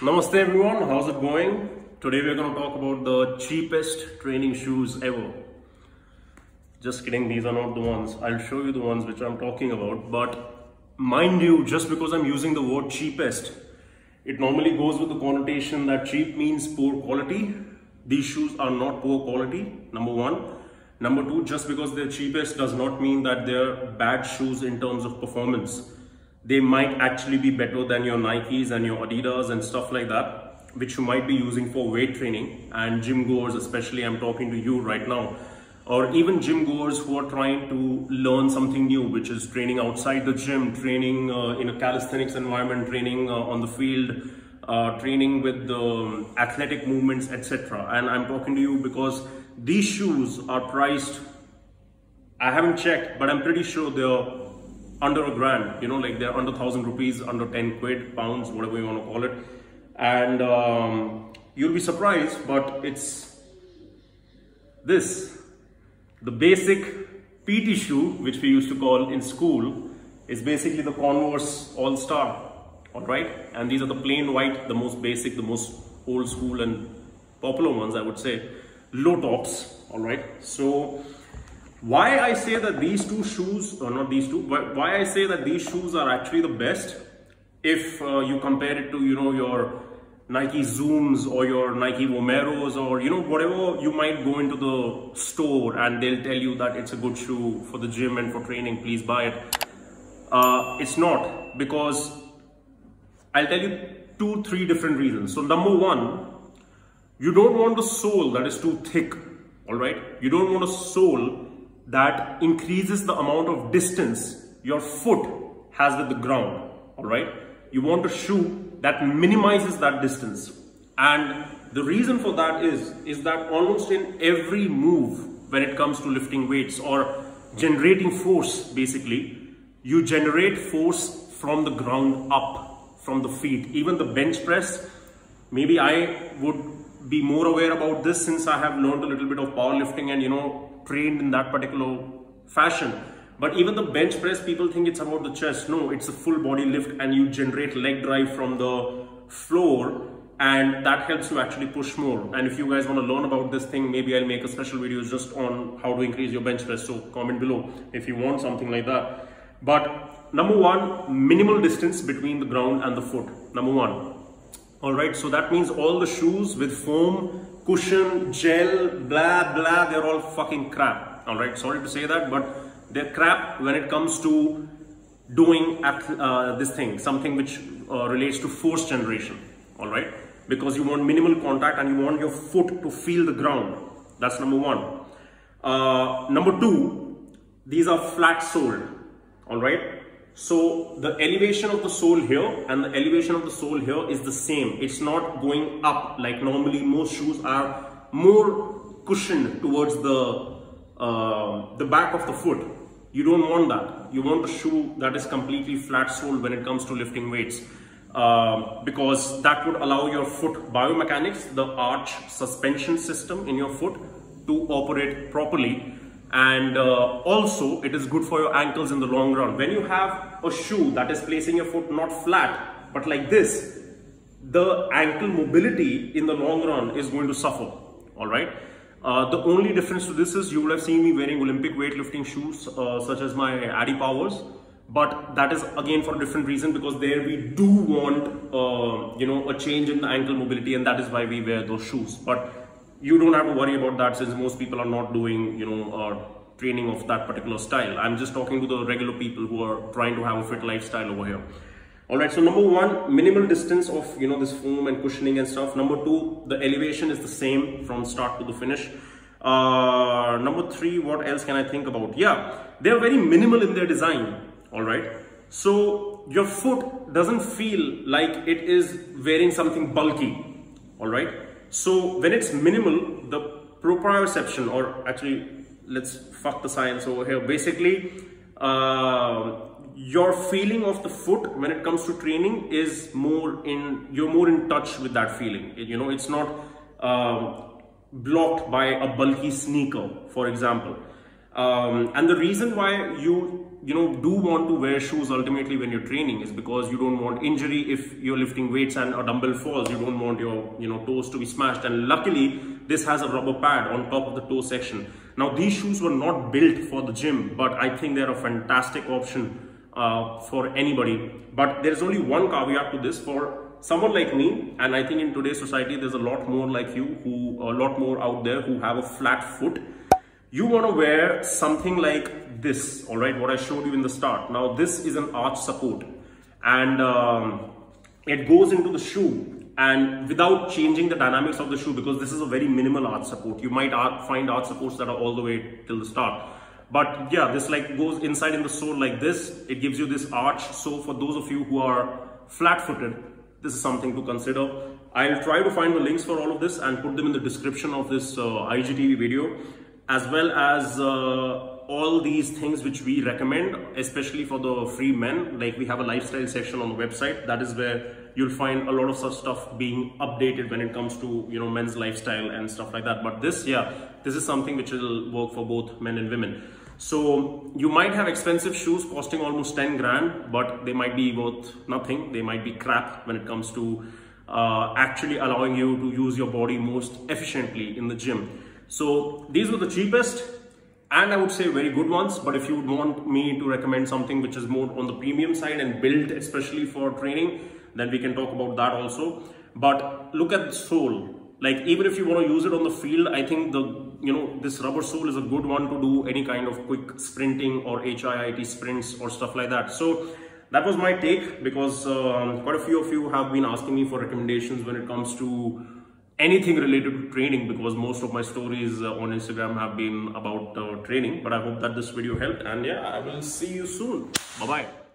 Namaste everyone, how's it going? Today we're going to talk about the cheapest training shoes ever. Just kidding, these are not the ones. I'll show you the ones which I'm talking about. But mind you, just because I'm using the word cheapest, it normally goes with the connotation that cheap means poor quality. These shoes are not poor quality, number one. Number two, just because they're cheapest does not mean that they're bad shoes in terms of performance. They might actually be better than your Nikes and your Adidas and stuff like that, which you might be using for weight training and gym goers, especially I'm talking to you right now, or even gym goers who are trying to learn something new, which is training outside the gym, training in a calisthenics environment, training on the field, training with the athletic movements, etc. And I'm talking to you because these shoes are priced, I haven't checked, but I'm pretty sure they're under a grand, you know, like they're under 1,000 rupees, under 10 quid, pounds, whatever you want to call it. And you'll be surprised, but it's this. The basic PT shoe, which we used to call in school, is basically the Converse All-Star, all right? And these are the plain white, the most basic, the most old school and popular ones, I would say. Low tops, all right? So why I say that these two shoes, or not these two, but why I say that these shoes are actually the best if you compare it to, you know, your Nike Zooms or your Nike Vomeros, or, you know, whatever you might go into the store and they'll tell you that it's a good shoe for the gym and for training, please buy it. It's not, because I'll tell you 2-3 different reasons. So number one, you don't want a sole that is too thick, all right? You don't want a sole that increases the amount of distance your foot has with the ground, all right? You want a shoe that minimizes that distance. And the reason for that is that almost in every move, when it comes to lifting weights or generating force, basically, you generate force from the ground up, from the feet. Even the bench press, maybe I would be more aware about this since I have learned a little bit of powerlifting and, you know, trained in that particular fashion. But even the bench press, people think it's about the chest. No, it's a full body lift and you generate leg drive from the floor, and that helps you actually push more. And if you guys want to learn about this thing, maybe I'll make a special video just on how to increase your bench press. So comment below if you want something like that. But number one, minimal distance between the ground and the foot. Number one. All right, so that means all the shoes with foam, cushion, gel, blah, blah, they're all fucking crap. All right, sorry to say that, but they're crap when it comes to doing this thing, something which relates to force generation. All right, because you want minimal contact and you want your foot to feel the ground. That's number one. Number two, these are flat soled. All right. So the elevation of the sole here and the elevation of the sole here is the same. It's not going up like normally most shoes are more cushioned towards the back of the foot. You don't want that. You want a shoe that is completely flat soled when it comes to lifting weights, because that would allow your foot biomechanics, the arch suspension system in your foot, to operate properly. And also it is good for your ankles in the long run. When you have a shoe that is placing your foot not flat but like this, the ankle mobility in the long run is going to suffer. All right. The only difference to this is you would have seen me wearing Olympic weightlifting shoes such as my Addy Powers, but that is again for a different reason, because there we do want you know, a change in the ankle mobility, and that is why we wear those shoes. But you don't have to worry about that since most people are not doing, you know, training of that particular style. I'm just talking to the regular people who are trying to have a fit lifestyle over here. All right, so number one, minimal distance of, you know, this foam and cushioning and stuff. Number two, the elevation is the same from start to the finish. Number three, what else can I think about? Yeah, they're very minimal in their design. All right, so your foot doesn't feel like it is wearing something bulky. All right. So when it's minimal, the proprioception, or actually let's fuck the science over here. Basically, your feeling of the foot when it comes to training is you're more in touch with that feeling. You know, it's not blocked by a bulky sneaker, for example. And the reason why you do want to wear shoes ultimately when you're training is because you don't want injury. If you're lifting weights and a dumbbell falls, you don't want your toes to be smashed. And luckily this has a rubber pad on top of the toe section. Now these shoes were not built for the gym, but I think they're a fantastic option for anybody. But there's only one caveat to this. For someone like me, and I think in today's society there's a lot more like you, a lot more out there who have a flat foot. You want to wear something like this, all right, what I showed you in the start. Now this is an arch support, and it goes into the shoe and without changing the dynamics of the shoe, because this is a very minimal arch support. You might find arch supports that are all the way till the start, but yeah, this like goes inside in the sole like this. It gives you this arch. So for those of you who are flat-footed, this is something to consider. I'll try to find the links for all of this and put them in the description of this IGTV video, as well as all these things which we recommend, especially for the free men. Like we have a lifestyle section on the website. That is where you'll find a lot of such stuff being updated when it comes to men's lifestyle and stuff like that. But this is something which will work for both men and women. So you might have expensive shoes costing almost 10 grand, but they might be worth nothing. They might be crap when it comes to actually allowing you to use your body most efficiently in the gym. So these were the cheapest and I would say very good ones. But if you would want me to recommend something which is more on the premium side and built especially for training, then we can talk about that also. But look at the sole. Like even if you want to use it on the field, I think this rubber sole is a good one to do any kind of quick sprinting or HIIT sprints or stuff like that. So that was my take, because quite a few of you have been asking me for recommendations when it comes to anything related to training, because most of my stories on Instagram have been about training. But I hope that this video helped, and yeah, I will see you soon. Bye bye.